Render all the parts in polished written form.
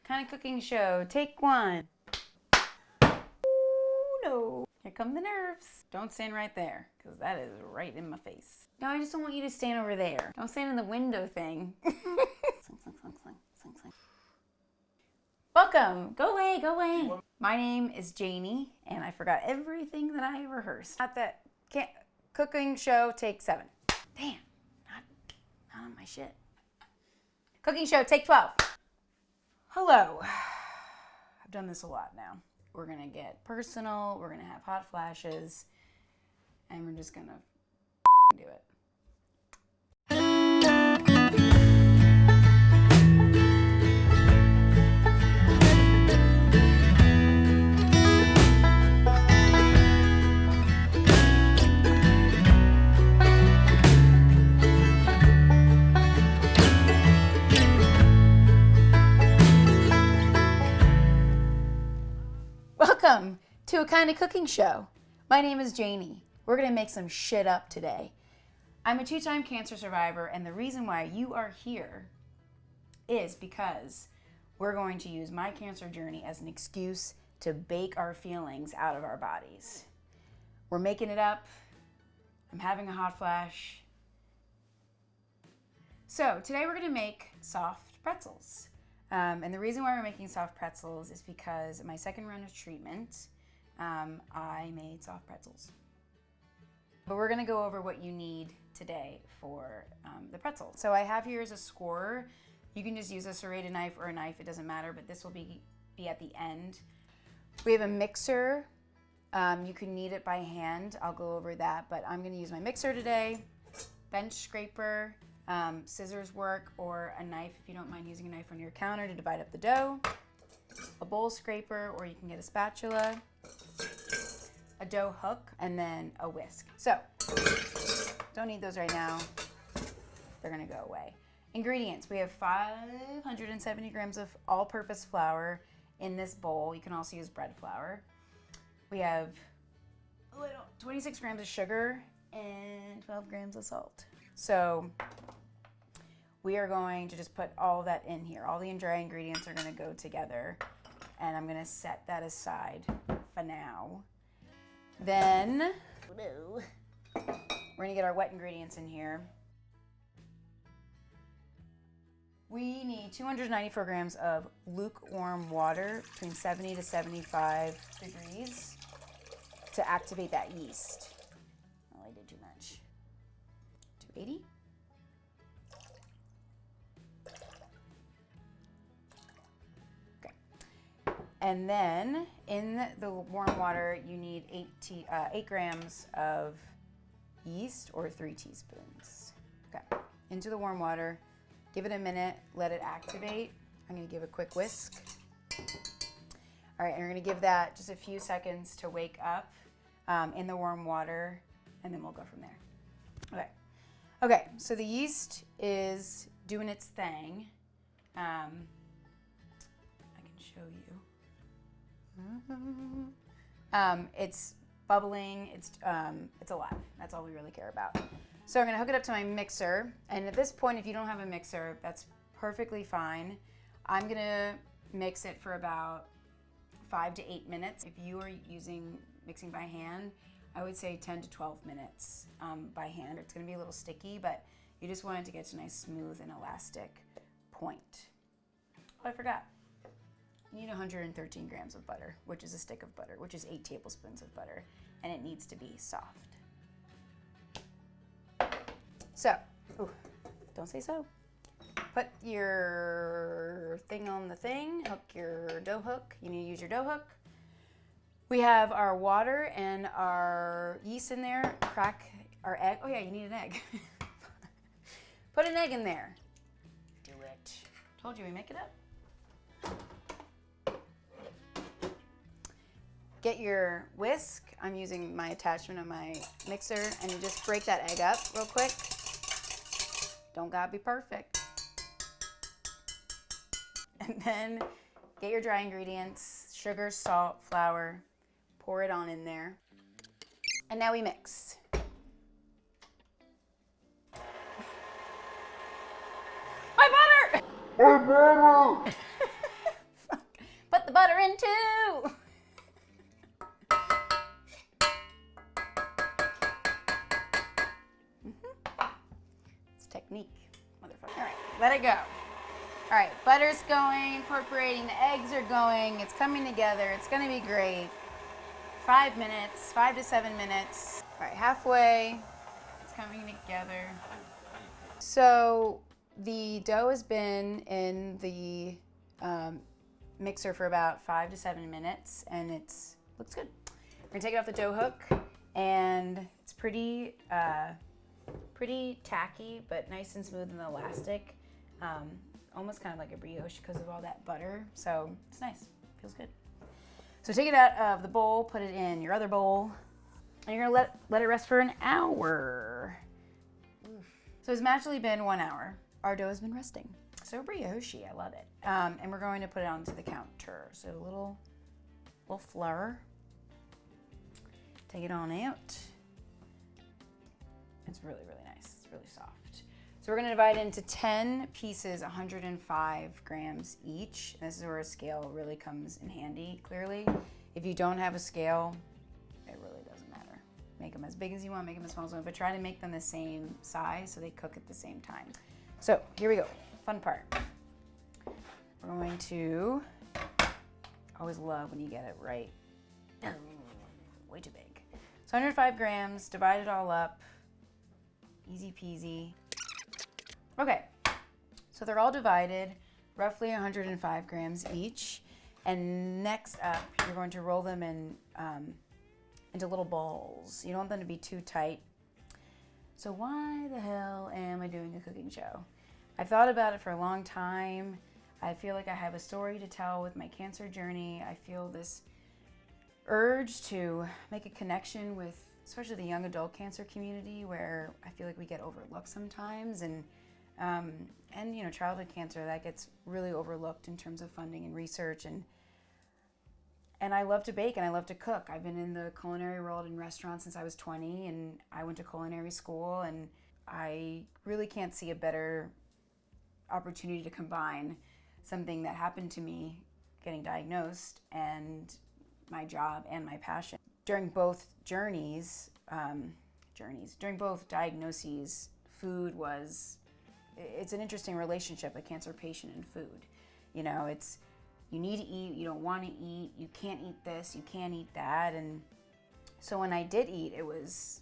Kind of cooking show, take one. Oh no, here come the nerves. Don't stand right there, because that is right in my face. No, I just don't want you to stand over there. Don't stand in the window thing. Welcome, go away, go away. My name is Janie, and I forgot everything that I rehearsed. Not that, cooking show, take 7. Damn, not on my shit. Cooking show, take 12. Hello. I've done this a lot now. We're gonna get personal, we're gonna have hot flashes, and we're just gonna do it. Welcome to a kind of cooking show. My name is Janie. We're gonna make some shit up today. I'm a 2-time cancer survivor, and the reason why you are here is because we're going to use my cancer journey as an excuse to bake our feelings out of our bodies. We're making it up. I'm having a hot flash. So today we're gonna make soft pretzels. And the reason why we're making soft pretzels is because my second round of treatment, I made soft pretzels. But we're gonna go over what you need today for the pretzels. So I have here is a scorer. You can just use a serrated knife or a knife, it doesn't matter, but this will be at the end. We have a mixer. You can knead it by hand. I'll go over that, but I'm gonna use my mixer today, bench scraper, scissors work, or a knife if you don't mind using a knife on your counter to divide up the dough, a bowl scraper, or you can get a spatula, a dough hook, and then a whisk. So, don't need those right now. They're gonna go away. Ingredients, we have 570 grams of all-purpose flour in this bowl. You can also use bread flour. We have 26 grams of sugar and 12 grams of salt. So we are going to just put all that in here. All the dry ingredients are going to go together, and I'm going to set that aside for now. Then we're going to get our wet ingredients in here. We need 294 grams of lukewarm water between 70 to 75 degrees to activate that yeast. Oh, I did too much. 280. Okay. And then in the warm water, you need 8 grams of yeast, or 3 teaspoons. Okay. Into the warm water. Give it a minute, let it activate. I'm gonna give a quick whisk. All right, and we're gonna give that just a few seconds to wake up in the warm water, and then we'll go from there. Okay, so the yeast is doing its thing. I can show you. It's bubbling, it's alive. That's all we really care about. So I'm gonna hook it up to my mixer, and at this point, if you don't have a mixer, that's perfectly fine. I'm gonna mix it for about 5 to 8 minutes. If you are mixing by hand, I would say 10 to 12 minutes by hand. It's gonna be a little sticky, but you just want it to get to a nice smooth and elastic point. Oh, I forgot. You need 113 grams of butter, which is a stick of butter, which is 8 tablespoons of butter, and it needs to be soft. So, don't say so. Put your thing on the thing, hook your dough hook. You need to use your dough hook. We have our water and our yeast in there. Crack our egg. Oh yeah, you need an egg. Put an egg in there. Do it. Told you we make it up. Get your whisk. I'm using my attachment of my mixer, and you just break that egg up real quick. Don't gotta be perfect. And then get your dry ingredients, sugar, salt, flour, pour it on in there. And now we mix. My butter! My butter! butter in too. It's technique, motherfucker. All right, let it go. All right, butter's going, incorporating, the eggs are going, it's coming together, it's gonna be great. 5 minutes, 5 to 7 minutes. All right, halfway, it's coming together. So the dough has been in the mixer for about 5 to 7 minutes, and looks good. We're gonna take it off the dough hook, and it's pretty tacky, but nice and smooth and elastic. Almost kind of like a brioche because of all that butter. So it's nice, feels good. So take it out of the bowl, put it in your other bowl, and you're gonna let it rest for an hour. So it's actually been 1 hour. Our dough has been resting. So brioche, I love it. And we're going to put it onto the counter. So a little flour. Take it on out. It's really, really nice. It's really soft. So we're gonna divide it into 10 pieces, 105 grams each. This is where a scale really comes in handy, clearly. If you don't have a scale, it really doesn't matter. Make them as big as you want, make them as small as you want, but try to make them the same size so they cook at the same time. So here we go, fun part. We're going to, always love when you get it right. Way too big. So 105 grams, divide it all up, easy peasy. Okay, so they're all divided, roughly 105 grams each. And next up, you're going to roll them in into little balls. You don't want them to be too tight. So why the hell am I doing a cooking show? I've thought about it for a long time. I feel like I have a story to tell with my cancer journey. I feel this urge to make a connection with, especially the young adult cancer community, where I feel like we get overlooked sometimes. And you know, childhood cancer, that gets really overlooked in terms of funding and research. And I love to bake and I love to cook. I've been in the culinary world in restaurants since I was 20, and I went to culinary school, and I really can't see a better opportunity to combine something that happened to me, getting diagnosed, and my job and my passion. During both during both diagnoses, food was, it's an interesting relationship, a cancer patient and food. You know, it's, you need to eat, you don't want to eat, you can't eat this, you can't eat that. And so when I did eat, it was,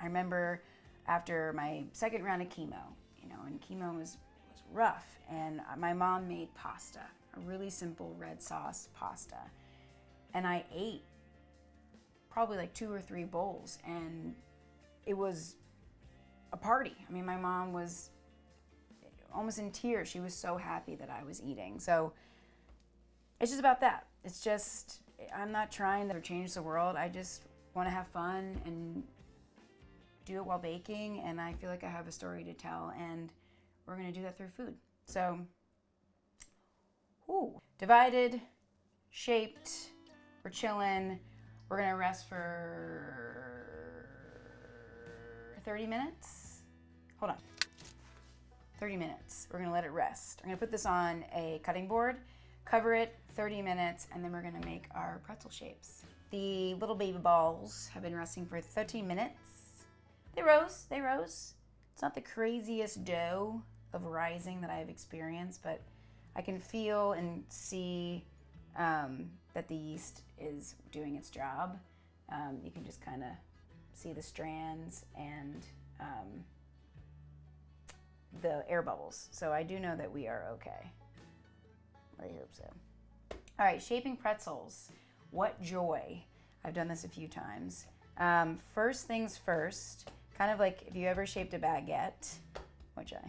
I remember after my second round of chemo, you know, and chemo was rough, and my mom made pasta, a really simple red sauce pasta. And I ate probably like 2 or 3 bowls, and it was a party. I mean, my mom was almost in tears. She was so happy that I was eating. So it's just about that. It's just, I'm not trying to change the world. I just want to have fun and do it while baking, and I feel like I have a story to tell, and we're going to do that through food. So, divided, shaped, we're chilling. We're going to rest for 30 minutes. Hold on. 30 minutes. We're gonna let it rest. I'm gonna put this on a cutting board, cover it 30 minutes, and then we're gonna make our pretzel shapes. The little baby balls have been resting for 30 minutes. They rose. It's not the craziest dough of rising that I've experienced, but I can feel and see that the yeast is doing its job. You can just kind of see the strands and the air bubbles. So I do know that we are okay. I hope so. All right, shaping pretzels. What joy. I've done this a few times. First things first, kind of like if you ever shaped a baguette, which I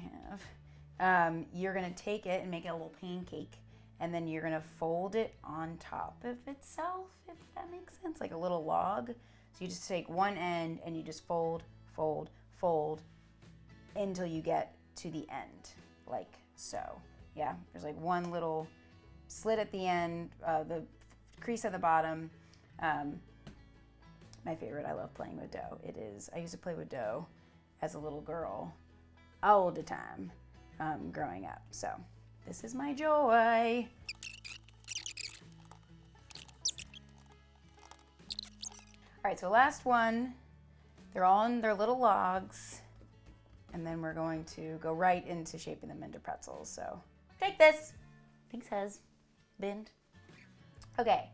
have, you're gonna take it and make it a little pancake, and then you're gonna fold it on top of itself, if that makes sense, like a little log. So you just take one end and you just fold, fold, fold until you get to the end, like so. Yeah, there's like one little slit at the end, the crease at the bottom. My favorite, I love playing with dough. It is, I used to play with dough as a little girl all the time growing up. So this is my joy. right, so last one, they're all in their little logs, and then we're going to go right into shaping them into pretzels. So take this. Thanks, husband. Okay,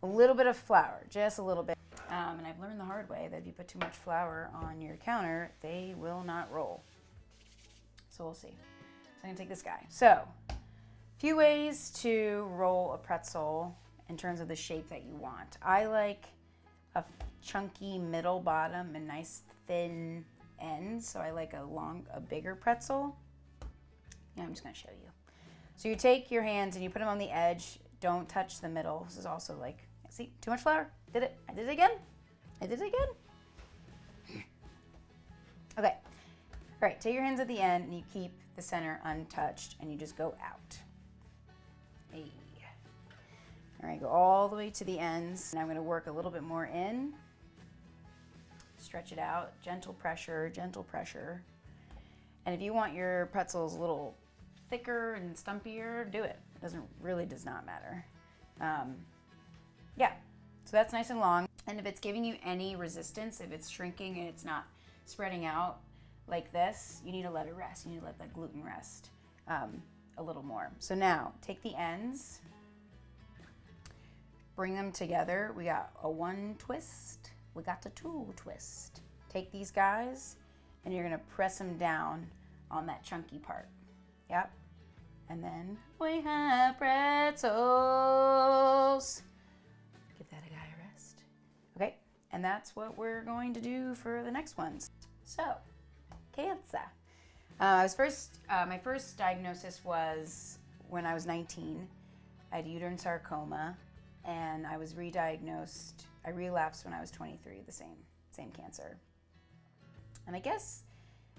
a little bit of flour, just a little bit. And I've learned the hard way that if you put too much flour on your counter, they will not roll. So we'll see. So I'm gonna take this guy. So, a few ways to roll a pretzel in terms of the shape that you want. I like a chunky middle bottom and nice thin ends. So I like a bigger pretzel. Yeah, I'm just gonna show you. So you take your hands and you put them on the edge. Don't touch the middle. This is also like, see, too much flour. Did it? I did it again. I did it again. Okay. All right, take your hands at the end and you keep the center untouched and you just go out. Hey. All right, go all the way to the ends. And I'm gonna work a little bit more in. Stretch it out, gentle pressure, gentle pressure. And if you want your pretzels a little thicker and stumpier, do it. It does not matter. Yeah, so that's nice and long. And if it's giving you any resistance, if it's shrinking and it's not spreading out like this, you need to let it rest. You need to let that gluten rest a little more. So now, take the ends, bring them together. We got a 1 twist, we got the 2 twist. Take these guys, and you're gonna press them down on that chunky part. Yep. And then we have pretzels. Give that a guy a rest. Okay, and that's what we're going to do for the next ones. So, cancer. My first diagnosis was when I was 19. I had uterine sarcoma, and I was re-diagnosed. I relapsed when I was 23, the same cancer. And I guess,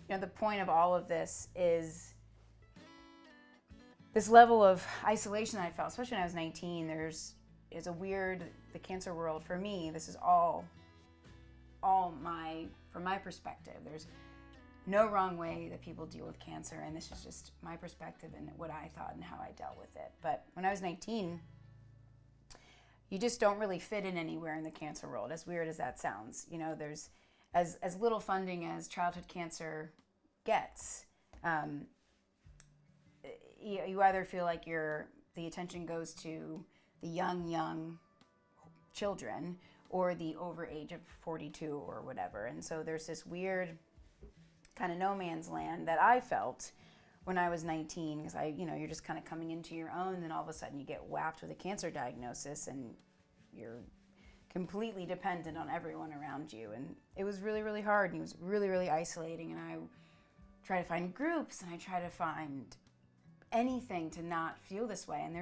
the point of all of this is this level of isolation that I felt, especially when I was 19. It's a weird, the cancer world for me, this is all from my perspective. There's no wrong way that people deal with cancer, and this is just my perspective and what I thought and how I dealt with it. But when I was 19, you just don't really fit in anywhere in the cancer world, as weird as that sounds. There's as little funding as childhood cancer gets. You either feel like the attention goes to the young children or the over age of 42 or whatever. And so there's this weird kind of no man's land that I felt when I was 19, because you're just kind of coming into your own, then all of a sudden you get whacked with a cancer diagnosis and you're completely dependent on everyone around you. And it was really, really hard, and it was really, really isolating. And I try to find groups, and I try to find anything to not feel this way. And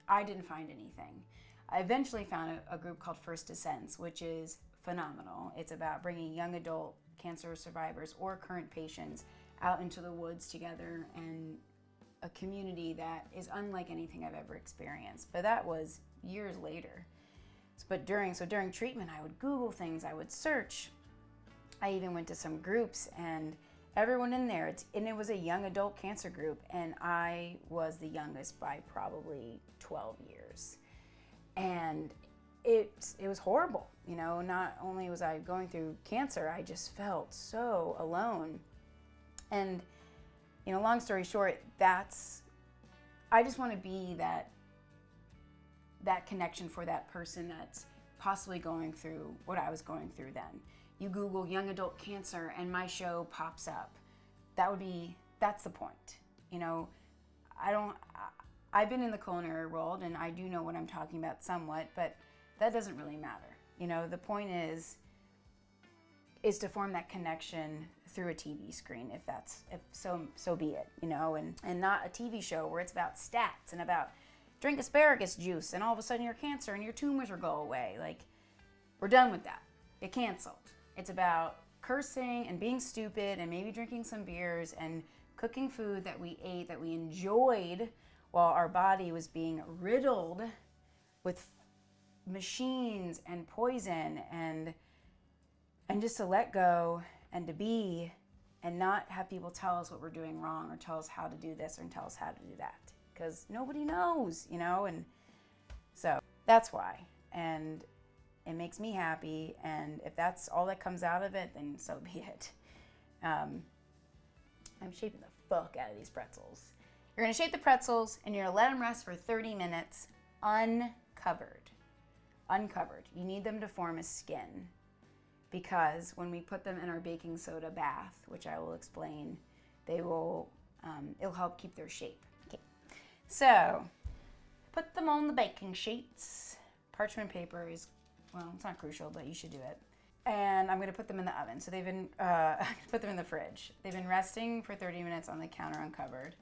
I didn't find anything. I eventually found a group called First Descents, which is phenomenal. It's about bringing young adult cancer survivors or current patients out into the woods together, and a community that is unlike anything I've ever experienced. But that was years later. But during treatment, I would Google things, I would search. I even went to some groups, and everyone in there, and it was a young adult cancer group, and I was the youngest by probably 12 years. And it was horrible. Not only was I going through cancer, I just felt so alone. And, long story short, I just want to be that connection for that person that's possibly going through what I was going through then. You Google young adult cancer and my show pops up. That's the point. I've been in the culinary world, and I do know what I'm talking about somewhat, but that doesn't really matter. The point is to form that connection through a TV screen, if so be it, and not a TV show where it's about stats and about drink asparagus juice and all of a sudden your cancer and your tumors will go away. Like, we're done with that. Get canceled. It's about cursing and being stupid and maybe drinking some beers and cooking food that we ate, that we enjoyed, while our body was being riddled with machines and poison, and just to let go and to be, and not have people tell us what we're doing wrong or tell us how to do this or tell us how to do that, because nobody knows, and so that's why. And It makes me happy, and if that's all that comes out of it, then so be it. I'm shaping the fuck out of these pretzels. You're gonna shape the pretzels, and you're gonna let them rest for 30 minutes uncovered. Uncovered. You need them to form a skin, because when we put them in our baking soda bath, which I will explain, they will, it'll help keep their shape. Okay. So, put them on the baking sheets. Parchment paper is, well, it's not crucial, but you should do it. And I'm gonna put them in the oven. So they've been, put them in the fridge. They've been resting for 30 minutes on the counter uncovered.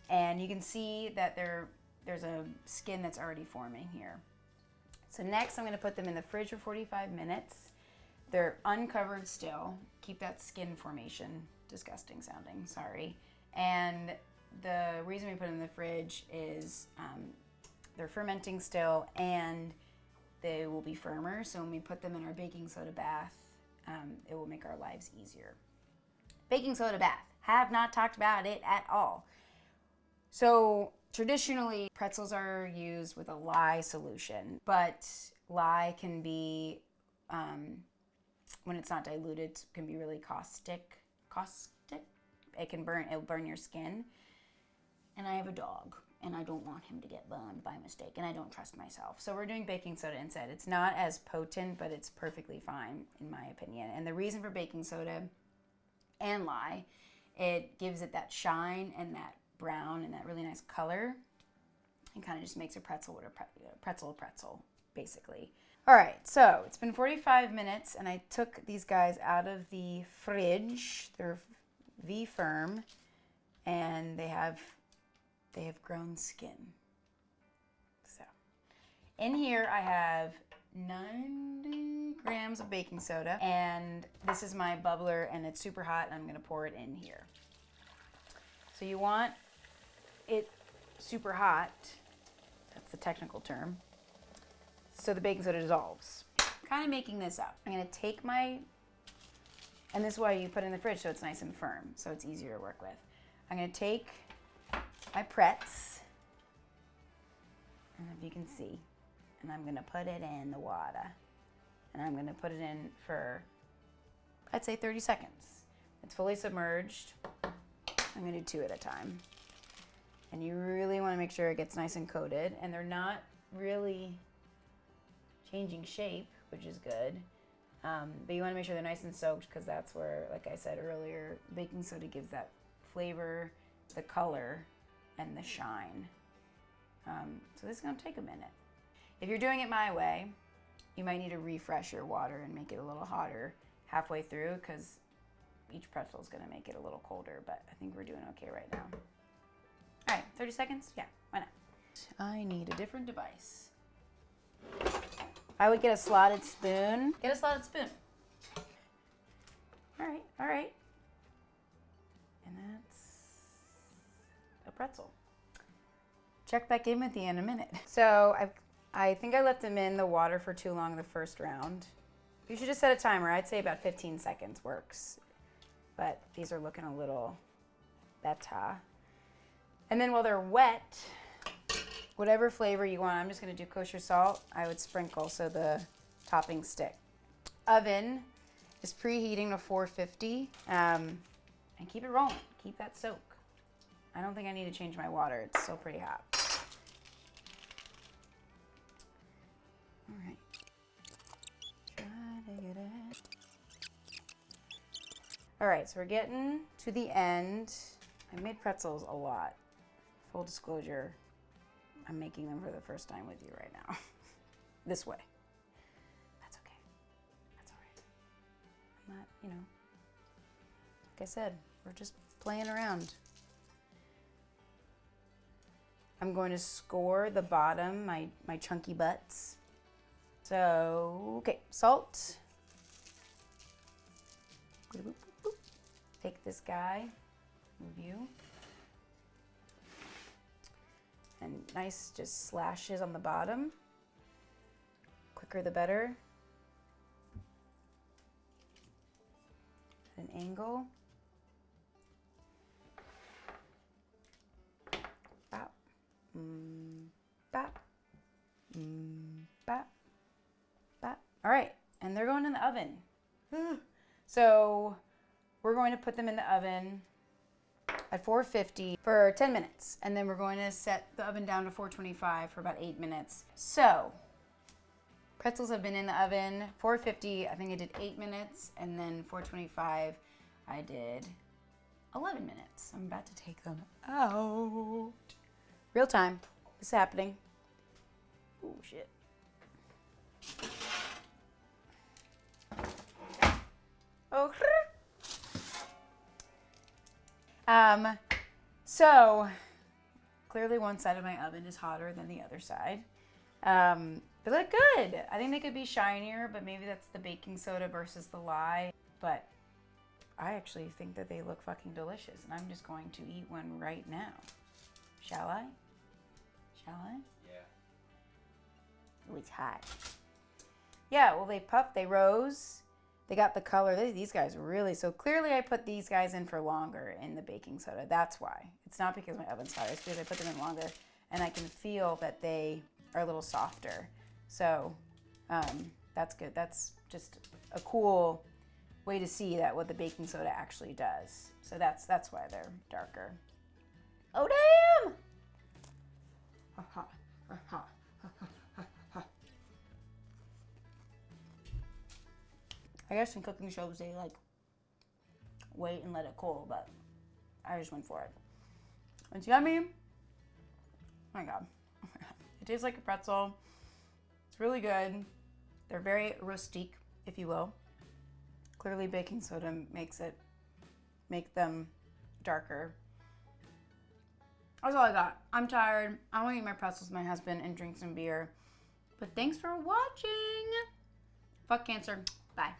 And you can see that there's a skin that's already forming here. So next I'm gonna put them in the fridge for 45 minutes. They're uncovered still. Keep that skin formation. Disgusting sounding, sorry. And the reason we put them in the fridge is they're fermenting still, and they will be firmer. So when we put them in our baking soda bath, it will make our lives easier. Baking soda bath. Have not talked about it at all. So traditionally, pretzels are used with a lye solution, but lye can be, when it's not diluted, can be really caustic. It'll burn your skin. And I have a dog, and I don't want him to get burned by mistake, and I don't trust myself. So we're doing baking soda instead. It's not as potent, but it's perfectly fine, in my opinion. And the reason for baking soda and lye, it gives it that shine and that brown and that really nice color, and kind of just makes a pretzel a pretzel, basically. All right, so it's been 45 minutes, and I took these guys out of the fridge. They're V-firm, and they have grown skin. So in here I have 90 grams of baking soda, and this is my bubbler, and it's super hot, and I'm gonna pour it in here. So you want it super hot, that's the technical term, so the baking soda dissolves. Kind of making this up. I'm gonna take and this is why you put it in the fridge, so it's nice and firm, so it's easier to work with. I'm gonna take my Pretz, and if you can see, and I'm gonna put it in the water, and I'm gonna put it in for, I'd say 30 seconds. It's fully submerged. I'm gonna do 2 at a time. And you really wanna make sure it gets nice and coated, and they're not really changing shape, which is good. But you wanna make sure they're nice and soaked, because that's where, like I said earlier, baking soda gives that flavor, the color, and the shine. So this is gonna take a minute. If you're doing it my way, you might need to refresh your water and make it a little hotter halfway through, because each pretzel is gonna make it a little colder, but I think we're doing okay right now. All right, 30 seconds? Yeah, why not? I need a different device. I would get a slotted spoon. Get a slotted spoon. All right. And that's a pretzel. Check back in with you in a minute. So I think I left them in the water for too long the first round. You should just set a timer. I'd say about 15 seconds works. But these are looking a little better. And then while they're wet, whatever flavor you want, I'm just gonna do kosher salt. I would sprinkle so the toppings stick. Oven is preheating to 450, and keep it rolling. Keep that soak. I don't think I need to change my water. It's still pretty hot. All right. Try to get it. All right, so we're getting to the end. I made pretzels a lot. Full disclosure, I'm making them for the first time with you right now. This way. That's okay. That's all right. I'm not, like I said, we're just playing around. I'm going to score the bottom, my chunky butts. So, okay, salt. Take this guy, move you. And nice just slashes on the bottom. Quicker the better. At an angle. Bop. Bop. Bop. Bop. All right, and they're going in the oven. So we're going to put them in the oven at 450 for 10 minutes. And then we're going to set the oven down to 425 for about 8 minutes. So pretzels have been in the oven, 450, I think I did 8 minutes. And then 425, I did 11 minutes. I'm about to take them out. Real time. This is happening. Oh, shit. Oh. So clearly one side of my oven is hotter than the other side. They look good. I think they could be shinier, but maybe that's the baking soda versus the lye. But I actually think that they look fucking delicious, and I'm just going to eat one right now. Shall I? Shall I? Yeah. Oh, it's hot. Yeah, well, they puffed, they rose. They got the color. These guys really, so clearly I put these guys in for longer in the baking soda. That's why. It's not because my oven's hot. It's because I put them in longer, and I can feel that they are a little softer. So that's good. That's just a cool way to see that what the baking soda actually does. So that's why they're darker. Oh, damn! I guess in cooking shows they like wait and let it cool, but I just went for it. It's yummy. Oh my god. It tastes like a pretzel. It's really good. They're very rustique, if you will. Clearly baking soda make them darker. That's all I got. I'm tired. I want to eat my pretzels with my husband and drink some beer. But thanks for watching. Fuck cancer. Bye.